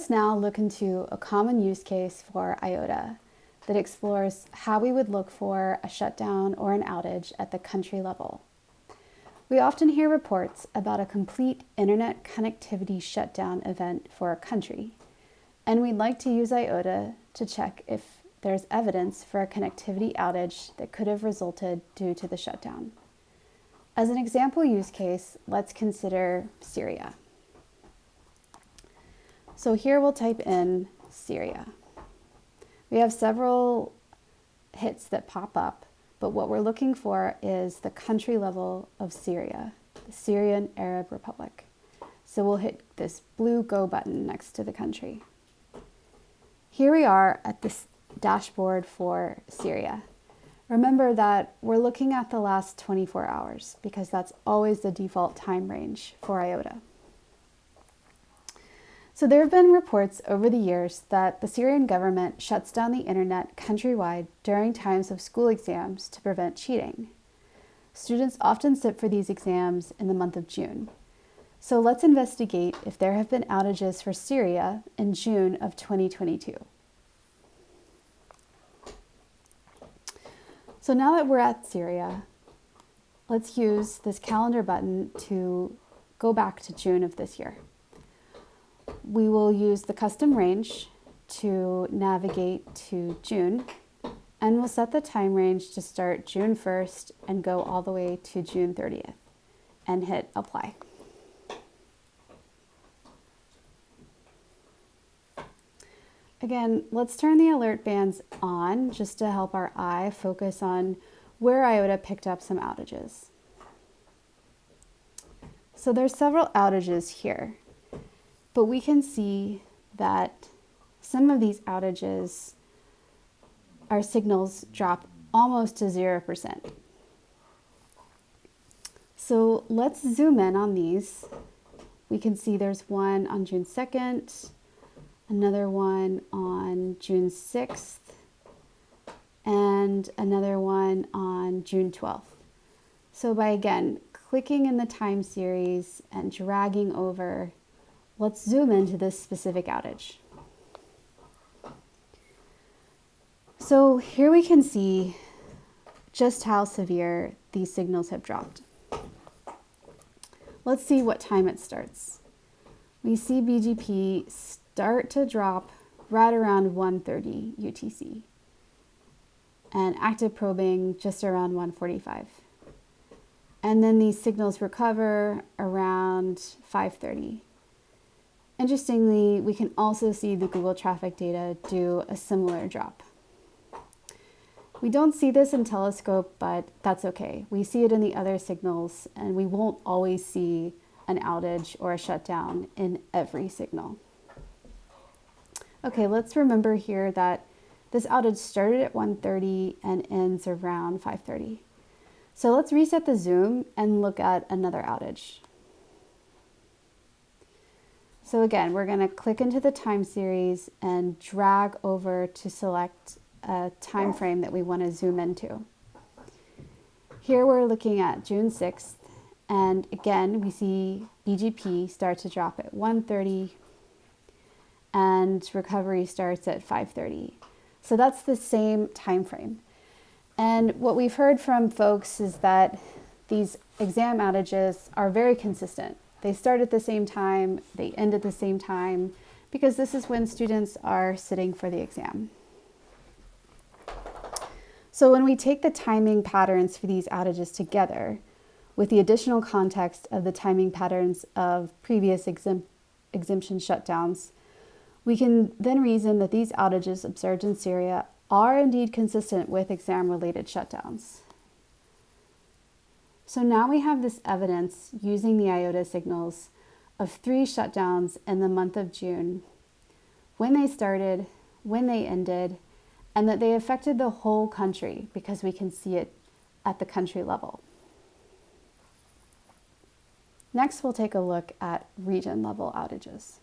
Let's now look into a common use case for IOTA that explores how we would look for a shutdown or an outage at the country level. We often hear reports about a complete internet connectivity shutdown event for a country, and we'd like to use IOTA to check if there's evidence for a connectivity outage that could have resulted due to the shutdown. As an example use case, let's consider Syria. So here we'll type in Syria. We have several hits that pop up, but what we're looking for is the country level of Syria, the Syrian Arab Republic. So we'll hit this blue go button next to the country. Here we are at this dashboard for Syria. Remember that we're looking at the last 24 hours because that's always the default time range for IOTA. So there have been reports over the years that the Syrian government shuts down the internet countrywide during times of school exams to prevent cheating. Students often sit for these exams in the month of June. So let's investigate if there have been outages for Syria in June of 2022. So now that we're at Syria, let's use this calendar button to go back to June of this year. We will use the custom range to navigate to June, and we'll set the time range to start June 1st and go all the way to June 30th and hit apply. Again, let's turn the alert bands on just to help our eye focus on where IOTA picked up some outages. So there's several outages here, but we can see that some of these outages, our signals drop almost to 0%. So let's zoom in on these. We can see there's one on June 2nd, another one on June 6th, and another one on June 12th. So by again, clicking in the time series and dragging over, let's zoom into this specific outage. So here we can see just how severe these signals have dropped. Let's see what time it starts. We see BGP start to drop right around 1:30 UTC and active probing just around 1:45. And then these signals recover around 5:30. Interestingly, we can also see the Google traffic data do a similar drop. We don't see this in Telescope, but that's okay. We see it in the other signals, and we won't always see an outage or a shutdown in every signal. Okay, let's remember here that this outage started at 1:30 and ends around 5:30. So let's reset the zoom and look at another outage. So again, we're going to click into the time series and drag over to select a time frame that we want to zoom into. Here we're looking at June 6th, and again, we see BGP start to drop at 1:30 and recovery starts at 5:30. So that's the same time frame. And what we've heard from folks is that these exam outages are very consistent. They start at the same time, they end at the same time, because this is when students are sitting for the exam. So when we take the timing patterns for these outages together, with the additional context of the timing patterns of previous exemption shutdowns, we can then reason that these outages observed in Syria are indeed consistent with exam-related shutdowns. So now we have this evidence using the IOTA signals of 3 shutdowns in the month of June, when they started, when they ended, and that they affected the whole country because we can see it at the country level. Next, we'll take a look at region level outages.